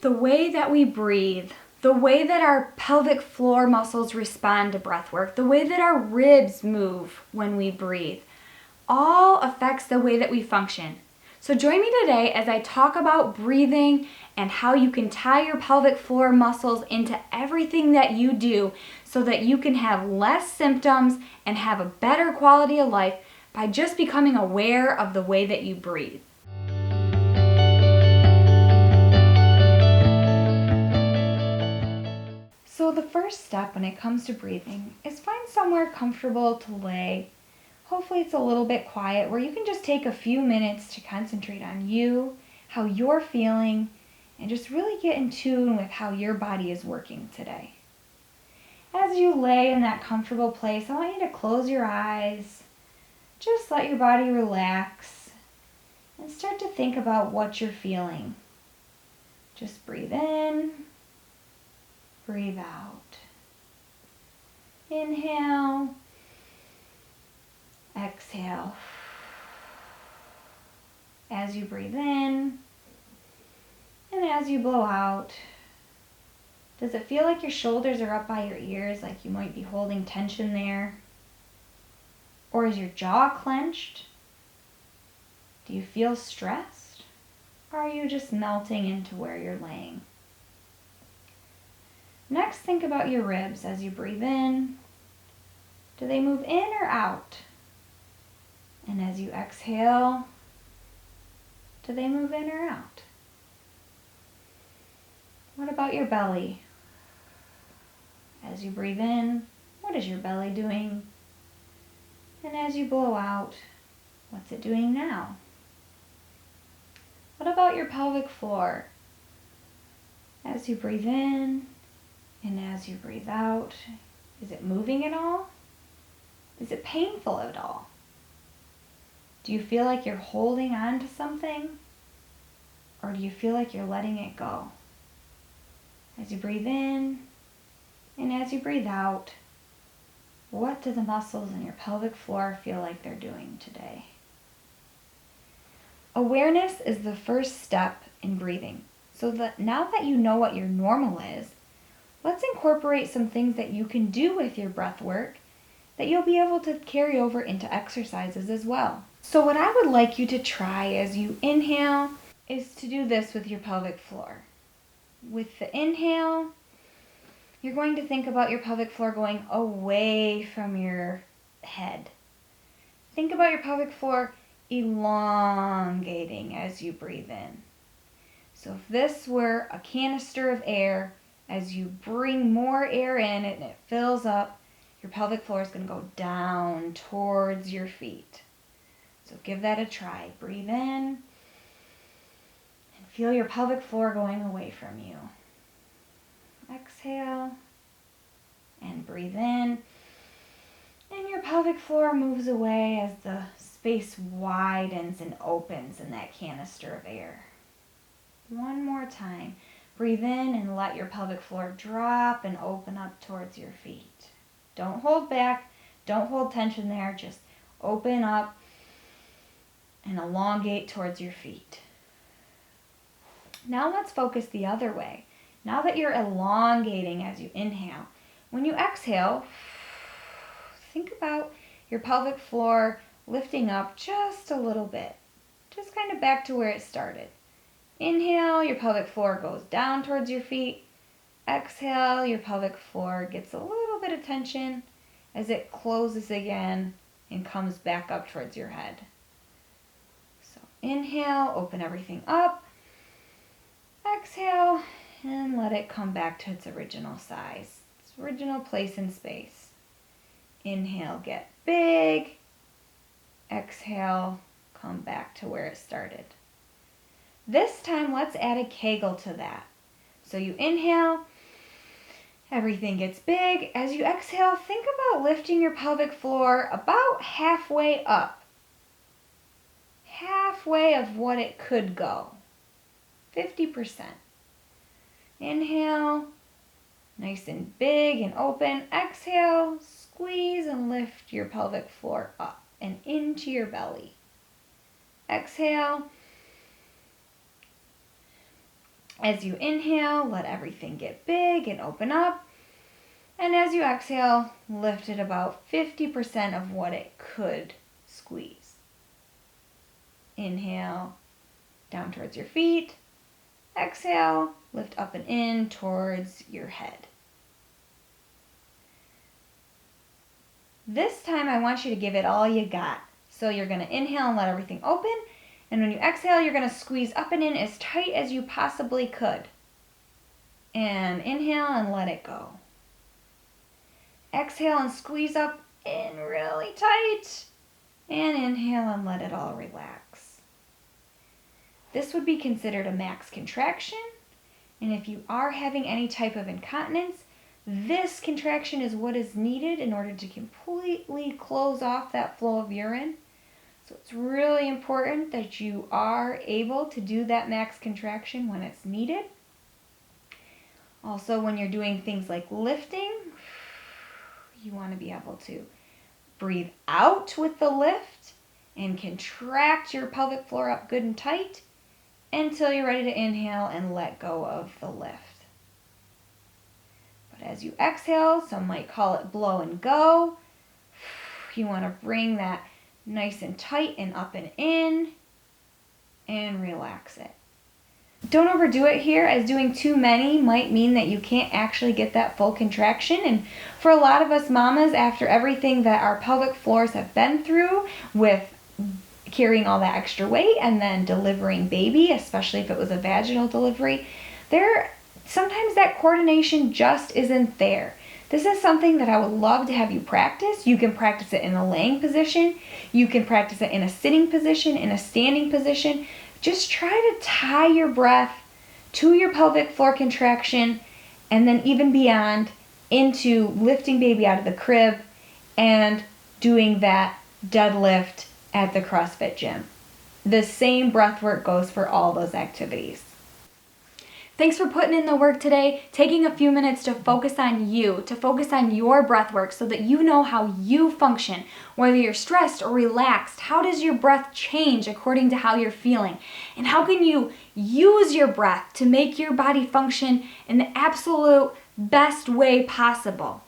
The way that we breathe, the way that our pelvic floor muscles respond to breath work, the way that our ribs move when we breathe, all affects the way that we function. So join me today as I talk about breathing and how you can tie your pelvic floor muscles into everything that you do so that you can have less symptoms and have a better quality of life by just becoming aware of the way that you breathe. So the first step when it comes to breathing is find somewhere comfortable to lay. Hopefully it's a little bit quiet where you can just take a few minutes to concentrate on you, how you're feeling, and just really get in tune with how your body is working today. As you lay in that comfortable place, I want you to close your eyes. Just let your body relax and start to think about what you're feeling. Just breathe in. Breathe out. Inhale. Exhale. As you breathe in and as you blow out, does it feel like your shoulders are up by your ears, like you might be holding tension there? Or is your jaw clenched? Do you feel stressed? Or are you just melting into where you're laying? Next, think about your ribs as you breathe in. Do they move in or out? And as you exhale, do they move in or out? What about your belly? As you breathe in, what is your belly doing? And as you blow out, what's it doing now? What about your pelvic floor? As you breathe in, and as you breathe out, is it moving at all? Is it painful at all? Do you feel like you're holding on to something? Or do you feel like you're letting it go? As you breathe in and as you breathe out, what do the muscles in your pelvic floor feel like they're doing today? Awareness is the first step in breathing. So that now that you know what your normal is, let's incorporate some things that you can do with your breath work that you'll be able to carry over into exercises as well. So what I would like you to try as you inhale is to do this with your pelvic floor. With the inhale, you're going to think about your pelvic floor going away from your head. Think about your pelvic floor elongating as you breathe in. So if this were a canister of air, as you bring more air in and it fills up, your pelvic floor is going to go down towards your feet. So give that a try. Breathe in and feel your pelvic floor going away from you. Exhale and breathe in. And your pelvic floor moves away as the space widens and opens in that canister of air. One more time. Breathe in and let your pelvic floor drop and open up towards your feet. Don't hold back. Don't hold tension there. Just open up and elongate towards your feet. Now let's focus the other way. Now that you're elongating as you inhale, when you exhale, think about your pelvic floor lifting up just a little bit. Just kind of back to where it started. Inhale, your pelvic floor goes down towards your feet. Exhale, your pelvic floor gets a little bit of tension as it closes again and comes back up towards your head. So inhale, open everything up. Exhale, and let it come back to its original size, its original place in space. Inhale, get big. Exhale, come back to where it started. This time, let's add a Kegel to that. So you inhale, everything gets big. As you exhale, think about lifting your pelvic floor about halfway up. Halfway of what it could go. 50%. Inhale, nice and big and open. Exhale, squeeze and lift your pelvic floor up and into your belly. Exhale. As you inhale, let everything get big and open up. And as you exhale, lift it about 50% of what it could squeeze. Inhale, down towards your feet. Exhale, lift up and in towards your head. This time I want you to give it all you got. So you're going to inhale and let everything open. And when you exhale, you're going to squeeze up and in as tight as you possibly could. And inhale and let it go. Exhale and squeeze up in really tight. And inhale and let it all relax. This would be considered a max contraction. And if you are having any type of incontinence, this contraction is what is needed in order to completely close off that flow of urine. So it's really important that you are able to do that max contraction when it's needed. Also, when you're doing things like lifting, you want to be able to breathe out with the lift and contract your pelvic floor up good and tight until you're ready to inhale and let go of the lift. But as you exhale, some might call it blow and go. You want to bring that nice and tight and up and in and relax it. Don't overdo it here, as doing too many might mean that you can't actually get that full contraction. And for a lot of us mamas, after everything that our pelvic floors have been through with carrying all that extra weight and then delivering baby, especially if it was a vaginal delivery, sometimes that coordination just isn't there. This is something that I would love to have you practice. You can practice it in a laying position. You can practice it in a sitting position, in a standing position. Just try to tie your breath to your pelvic floor contraction and then even beyond into lifting baby out of the crib and doing that deadlift at the CrossFit gym. The same breath work goes for all those activities. Thanks for putting in the work today, taking a few minutes to focus on you, to focus on your breath work so that you know how you function. Whether you're stressed or relaxed, how does your breath change according to how you're feeling? And how can you use your breath to make your body function in the absolute best way possible?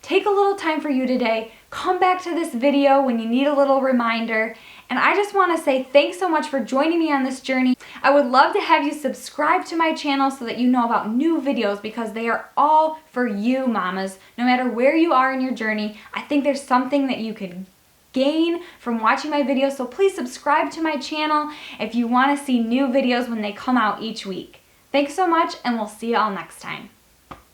Take a little time for you today. Come back to this video when you need a little reminder. And I just want to say thanks so much for joining me on this journey. I would love to have you subscribe to my channel so that you know about new videos, because they are all for you mamas. No matter where you are in your journey, I think there's something that you could gain from watching my videos. So please subscribe to my channel if you want to see new videos when they come out each week. Thanks so much, and we'll see you all next time.